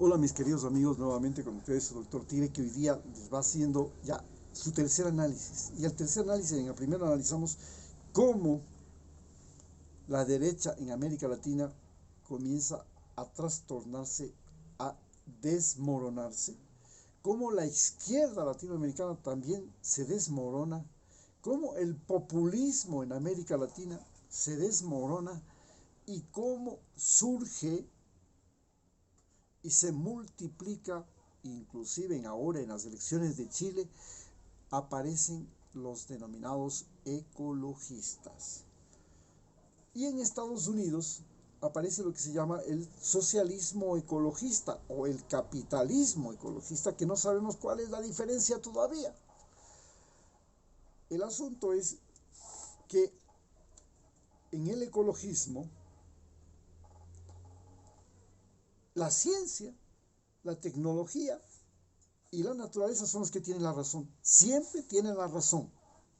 Hola mis queridos amigos, nuevamente con ustedes el doctor Tigre, que hoy día les va haciendo ya su tercer análisis. Y el tercer análisis, en el primero analizamos cómo la derecha en América Latina comienza a trastornarse, a desmoronarse, cómo la izquierda latinoamericana también se desmorona, cómo el populismo en América Latina se desmorona y cómo surge y se multiplica, inclusive ahora en las elecciones de Chile, aparecen los denominados ecologistas. Y en Estados Unidos aparece lo que se llama el socialismo ecologista o el capitalismo ecologista, que no sabemos cuál es la diferencia todavía. El asunto es que en el ecologismo la ciencia, la tecnología y la naturaleza son los que tienen la razón. Siempre tienen la razón.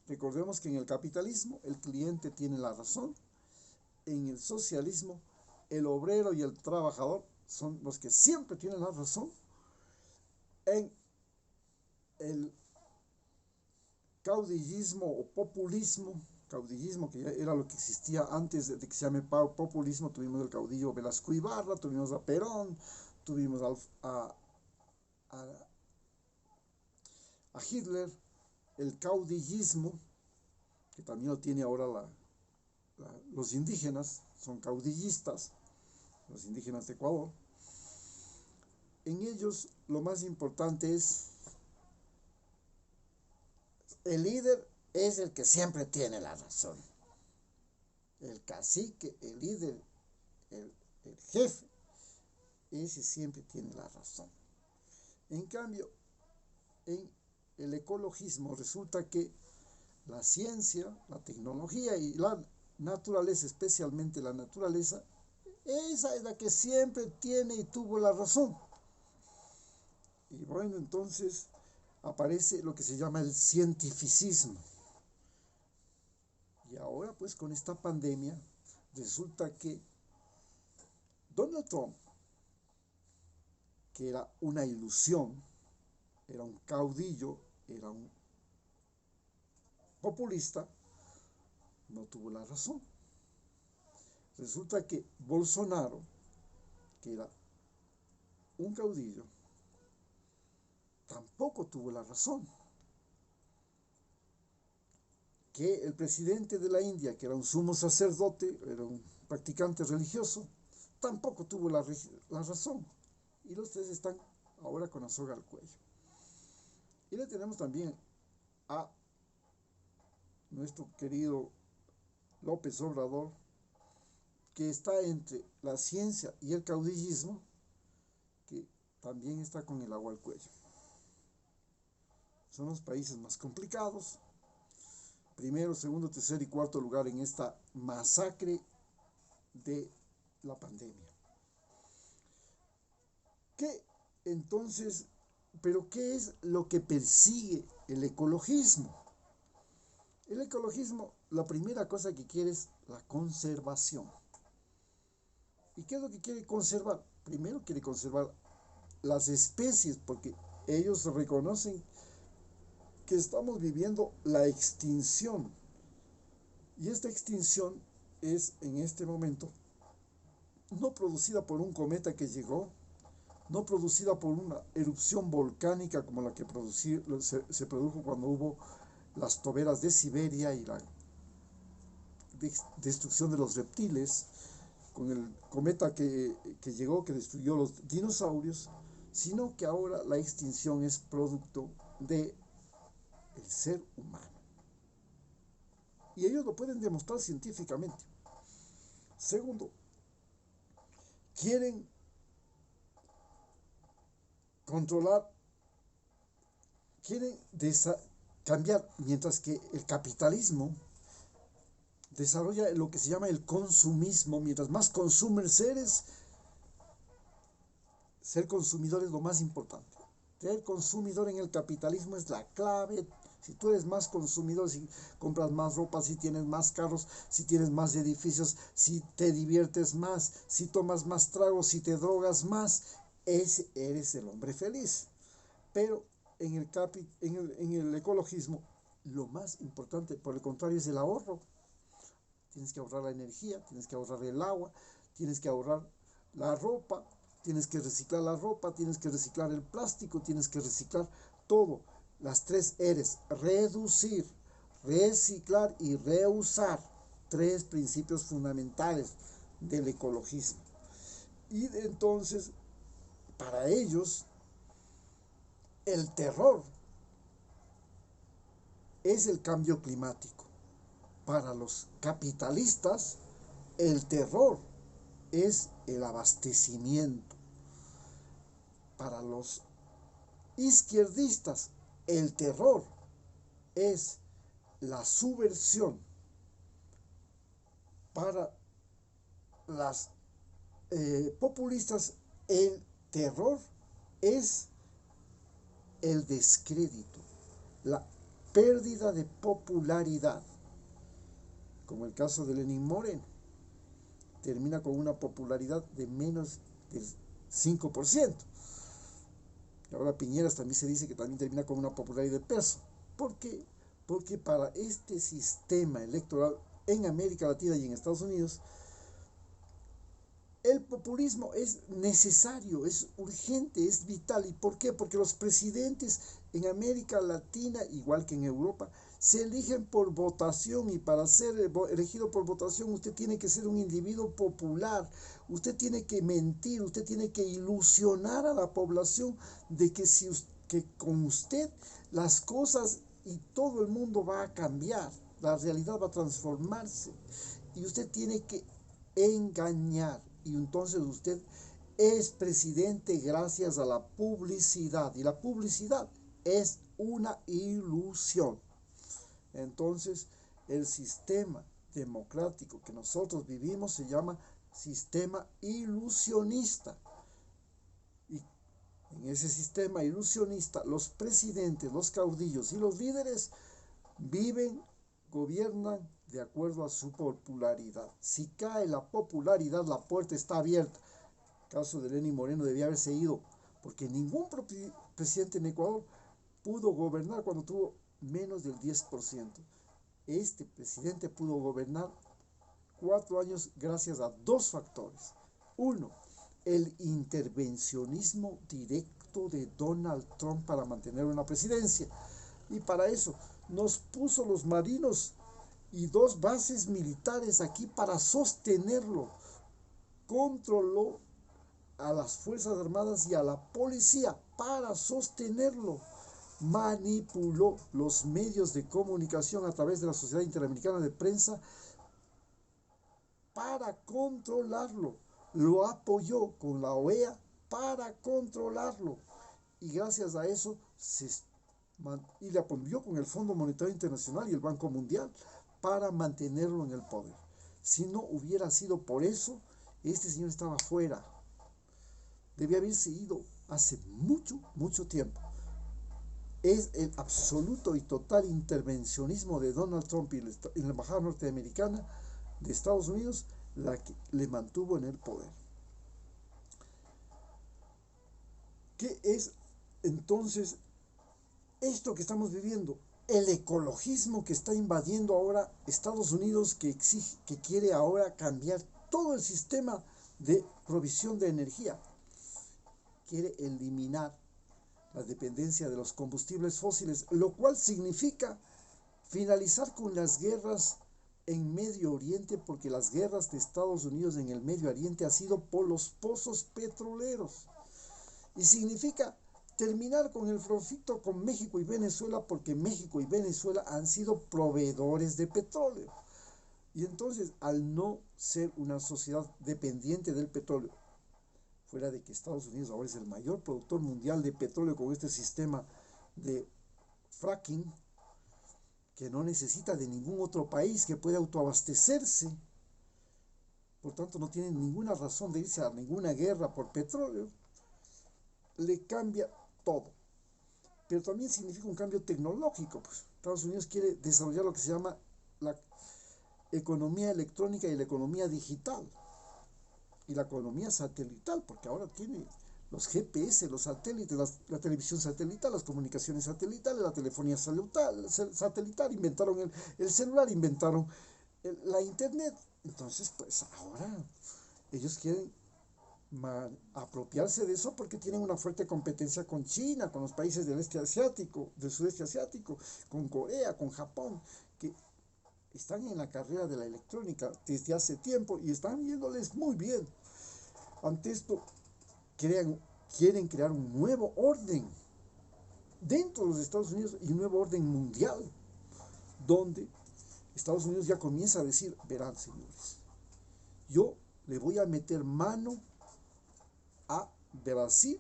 Recordemos que en el capitalismo el cliente tiene la razón. En el socialismo el obrero y el trabajador son los que siempre tienen la razón. En el caudillismo o populismo, caudillismo que era lo que existía antes de que se llame populismo, tuvimos el caudillo Velasco Ibarra, tuvimos a Perón, tuvimos a Hitler. El caudillismo, que también lo tiene ahora los indígenas, son caudillistas, los indígenas de Ecuador. En ellos lo más importante es el líder es el que siempre tiene la razón. El cacique, el líder, el jefe, ese siempre tiene la razón. En cambio, en el ecologismo resulta que la ciencia, la tecnología y la naturaleza, especialmente la naturaleza, esa es la que siempre tiene y tuvo la razón. Y bueno, entonces aparece lo que se llama el cientificismo. Y ahora pues con esta pandemia resulta que Donald Trump, que era una ilusión, era un caudillo, era un populista, no tuvo la razón. Resulta que Bolsonaro, que era un caudillo, tampoco tuvo la razón. Que el presidente de la India, que era un sumo sacerdote, era un practicante religioso, tampoco tuvo la razón. Y los tres están ahora con la soga al cuello. Y le tenemos también a nuestro querido López Obrador, que está entre la ciencia y el caudillismo, que también está con el agua al cuello. Son los países más complicados. Primero, segundo, tercer y cuarto lugar en esta masacre de la pandemia. ¿Qué entonces, pero qué es lo que persigue el ecologismo? El ecologismo, la primera cosa que quiere es la conservación. ¿Y qué es lo que quiere conservar? Primero quiere conservar las especies, porque ellos reconocen que estamos viviendo la extinción. Y esta extinción es en este momento no producida por un cometa que llegó, no producida por una erupción volcánica como la que se produjo cuando hubo las toberas de Siberia y la destrucción de los reptiles, con el cometa que llegó, que destruyó los dinosaurios, sino que ahora la extinción es producto del ser humano. Y ellos lo pueden demostrar científicamente. Segundo, quieren controlar, quieren cambiar, mientras que el capitalismo desarrolla lo que se llama el consumismo. Mientras más consumers eres, ser consumidor es lo más importante. Ser consumidor en el capitalismo es la clave. Si tú eres más consumidor, si compras más ropa, si tienes más carros, si tienes más edificios, si te diviertes más, si tomas más tragos, si te drogas más, ese eres el hombre feliz. Pero en el ecologismo, lo más importante, por el contrario, es el ahorro. Tienes que ahorrar la energía, tienes que ahorrar el agua, tienes que ahorrar la ropa, tienes que reciclar la ropa, tienes que reciclar el plástico, tienes que reciclar todo. Las tres R's: reducir, reciclar y reusar. Tres principios fundamentales del ecologismo. Y entonces, para ellos, el terror es el cambio climático. Para los capitalistas, el terror es el abastecimiento. Para los izquierdistas, el terror es la subversión. Para las populistas, el terror es el descrédito, la pérdida de popularidad, como el caso de Lenín Moreno. Termina con una popularidad de menos del 5%. Y ahora Piñeras también se dice que también termina con una popularidad de peso. ¿Por qué? Porque para este sistema electoral en América Latina y en Estados Unidos, el populismo es necesario, es urgente, es vital. ¿Y por qué? Porque los presidentes en América Latina, igual que en Europa, se eligen por votación, y para ser elegido por votación usted tiene que ser un individuo popular, usted tiene que mentir, usted tiene que ilusionar a la población de que, que con usted las cosas y todo el mundo va a cambiar, la realidad va a transformarse, y usted tiene que engañar. Y entonces usted es presidente gracias a la publicidad, y la publicidad es una ilusión. Entonces, el sistema democrático que nosotros vivimos se llama sistema ilusionista. Y en ese sistema ilusionista, los presidentes, los caudillos y los líderes viven, gobiernan de acuerdo a su popularidad. Si cae la popularidad, la puerta está abierta. El caso de Lenín Moreno debía haberse ido, porque ningún presidente en Ecuador pudo gobernar cuando tuvo menos del 10%. Este presidente pudo gobernar 4 años gracias a dos factores. Uno, el intervencionismo directo de Donald Trump para mantener una presidencia. Y para eso nos puso los marinos y 2 bases militares aquí para sostenerlo. Controló a las Fuerzas Armadas y a la policía para sostenerlo. Manipuló los medios de comunicación a través de la Sociedad Interamericana de Prensa para controlarlo. Lo apoyó con la OEA para controlarlo. Y gracias a eso y le apoyó con el Fondo Monetario Internacional y el Banco Mundial para mantenerlo en el poder. Si no hubiera sido por eso, este señor estaba fuera. Debía haberse ido hace mucho tiempo. Es el absoluto y total intervencionismo de Donald Trump y la embajada norteamericana de Estados Unidos la que le mantuvo en el poder. ¿Qué es entonces esto que estamos viviendo? El ecologismo que está invadiendo ahora Estados Unidos, que quiere ahora cambiar todo el sistema de provisión de energía. Quiere eliminar la dependencia de los combustibles fósiles, lo cual significa finalizar con las guerras en Medio Oriente, porque las guerras de Estados Unidos en el Medio Oriente han sido por los pozos petroleros. Y significa terminar con el conflicto con México y Venezuela, porque México y Venezuela han sido proveedores de petróleo. Y entonces, al no ser una sociedad dependiente del petróleo, fuera de que Estados Unidos ahora es el mayor productor mundial de petróleo con este sistema de fracking, que no necesita de ningún otro país, que puede autoabastecerse, por tanto no tiene ninguna razón de irse a ninguna guerra por petróleo, le cambia todo. Pero también significa un cambio tecnológico, pues Estados Unidos quiere desarrollar lo que se llama la economía electrónica y la economía digital y la economía satelital, porque ahora tiene los GPS, los satélites, la televisión satelital, las comunicaciones satelitales, la telefonía satelital, inventaron el celular, inventaron la internet. Entonces, pues ahora ellos quieren apropiarse de eso porque tienen una fuerte competencia con China, con los países del este asiático, del sudeste asiático, con Corea, con Japón, que están en la carrera de la electrónica desde hace tiempo y están yéndoles muy bien. Ante esto, quieren crear un nuevo orden dentro de los Estados Unidos y un nuevo orden mundial, donde Estados Unidos ya comienza a decir, verán señores, yo le voy a meter mano a Brasil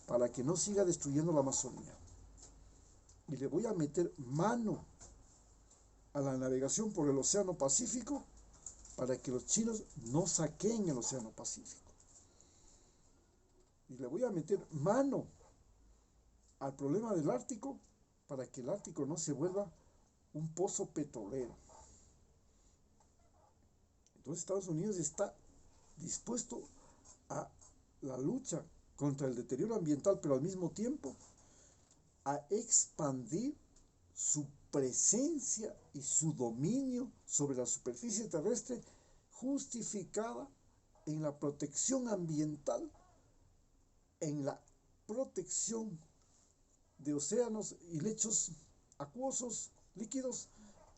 para que no siga destruyendo la Amazonía. Y le voy a meter mano a la navegación por el Océano Pacífico para que los chinos no saqueen el Océano Pacífico. Y le voy a meter mano al problema del Ártico para que el Ártico no se vuelva un pozo petrolero. Entonces Estados Unidos está dispuesto a la lucha contra el deterioro ambiental, pero al mismo tiempo a expandir su presencia y su dominio sobre la superficie terrestre, justificada en la protección ambiental, en la protección de océanos y lechos acuosos, líquidos,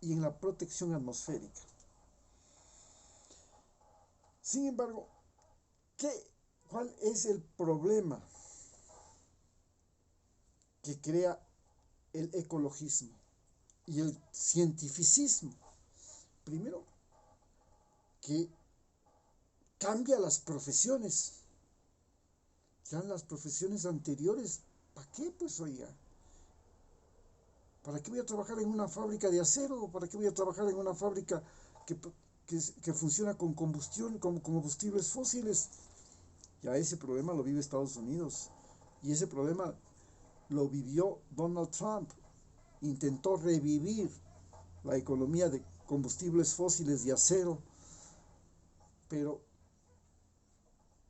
y en la protección atmosférica. Sin embargo, ¿cuál es el problema que crea el ecologismo y el cientificismo? Primero, que cambia las profesiones. Ya en las profesiones anteriores, ¿para qué? Pues oiga, ¿para qué voy a trabajar en una fábrica de acero? ¿Para qué voy a trabajar en una fábrica que funciona con combustión, con combustibles fósiles? Ya ese problema lo vive Estados Unidos. Y ese problema lo vivió Donald Trump. Intentó revivir la economía de combustibles fósiles y acero, pero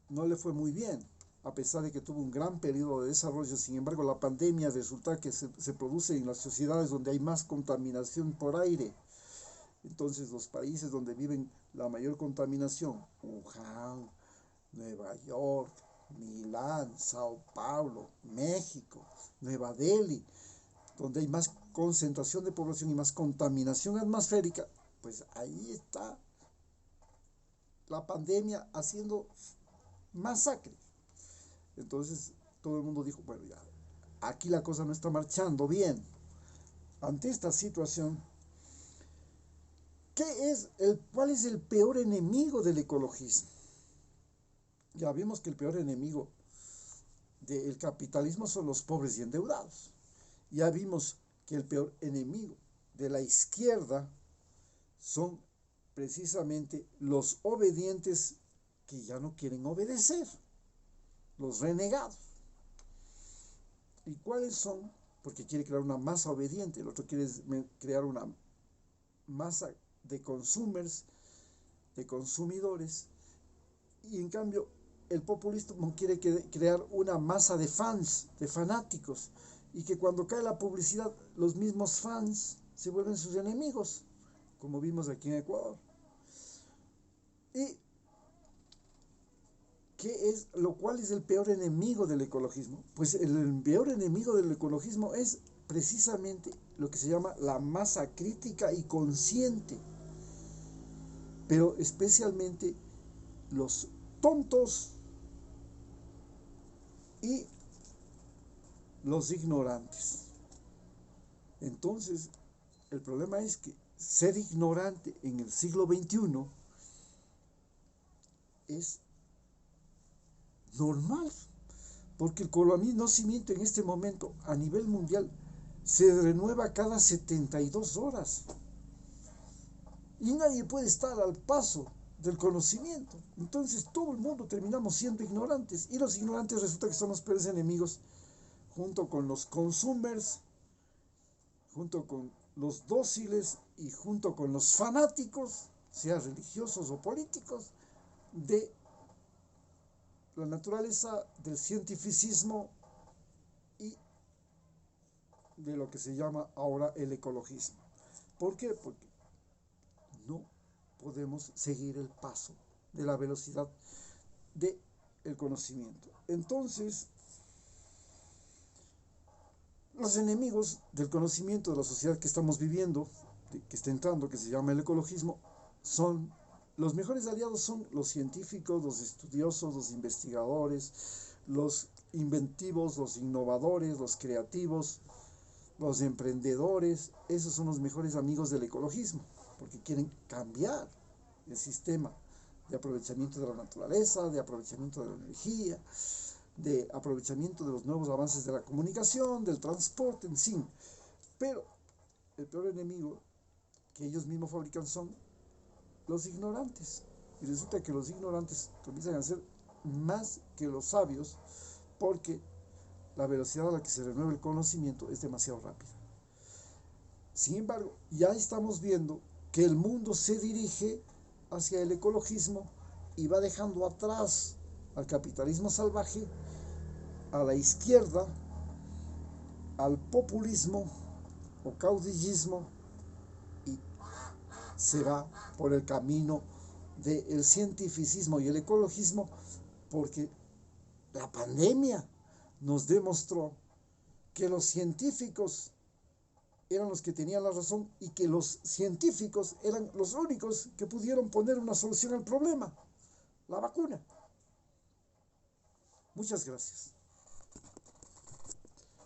no le fue muy bien, a pesar de que tuvo un gran periodo de desarrollo. Sin embargo, la pandemia resulta que se produce en las sociedades donde hay más contaminación por aire. Entonces, los países donde viven la mayor contaminación, Wuhan, Nueva York, Milán, Sao Paulo, México, Nueva Delhi, donde hay más concentración de población y más contaminación atmosférica, pues ahí está la pandemia haciendo masacre. Entonces todo el mundo dijo, bueno, ya, aquí la cosa no está marchando bien. Ante esta situación, ¿cuál es el peor enemigo del ecologismo? Ya vimos que el peor enemigo del capitalismo son los pobres y endeudados. Ya vimos que el peor enemigo de la izquierda son precisamente los obedientes que ya no quieren obedecer, los renegados. ¿Y cuáles son? Porque quiere crear una masa obediente, el otro quiere crear una masa de consumers, de consumidores, y en cambio el populismo quiere crear una masa de fans, de fanáticos, y que cuando cae la publicidad, los mismos fans se vuelven sus enemigos, como vimos aquí en Ecuador. ¿Y cuál es el peor enemigo del ecologismo? Pues el peor enemigo del ecologismo es precisamente lo que se llama la masa crítica y consciente, pero especialmente los tontos y los ignorantes. Entonces, el problema es que ser ignorante en el siglo XXI es normal, porque el conocimiento en este momento a nivel mundial se renueva cada 72 horas y nadie puede estar al paso del conocimiento. Entonces todo el mundo terminamos siendo ignorantes, y los ignorantes resulta que son los peores enemigos, junto con los consumers, junto con los dóciles y junto con los fanáticos, sean religiosos o políticos, de la naturaleza del cientificismo y de lo que se llama ahora el ecologismo. ¿Por qué? Porque no podemos seguir el paso de la velocidad del conocimiento. Entonces, los enemigos del conocimiento de la sociedad que estamos viviendo, que está entrando, que se llama el ecologismo, los mejores aliados son los científicos, los estudiosos, los investigadores, los inventivos, los innovadores, los creativos, los emprendedores. Esos son los mejores amigos del ecologismo, porque quieren cambiar el sistema de aprovechamiento de la naturaleza, de aprovechamiento de la energía, de aprovechamiento de los nuevos avances de la comunicación, del transporte, en fin. Pero el peor enemigo que ellos mismos fabrican son los ignorantes. Y resulta que los ignorantes comienzan a ser más que los sabios, porque la velocidad a la que se renueva el conocimiento es demasiado rápida. Sin embargo, ya estamos viendo que el mundo se dirige hacia el ecologismo y va dejando atrás al capitalismo salvaje, a la izquierda, al populismo o caudillismo, y se va por el camino del cientificismo y el ecologismo, porque la pandemia nos demostró que los científicos eran los que tenían la razón y que los científicos eran los únicos que pudieron poner una solución al problema, la vacuna. Muchas gracias.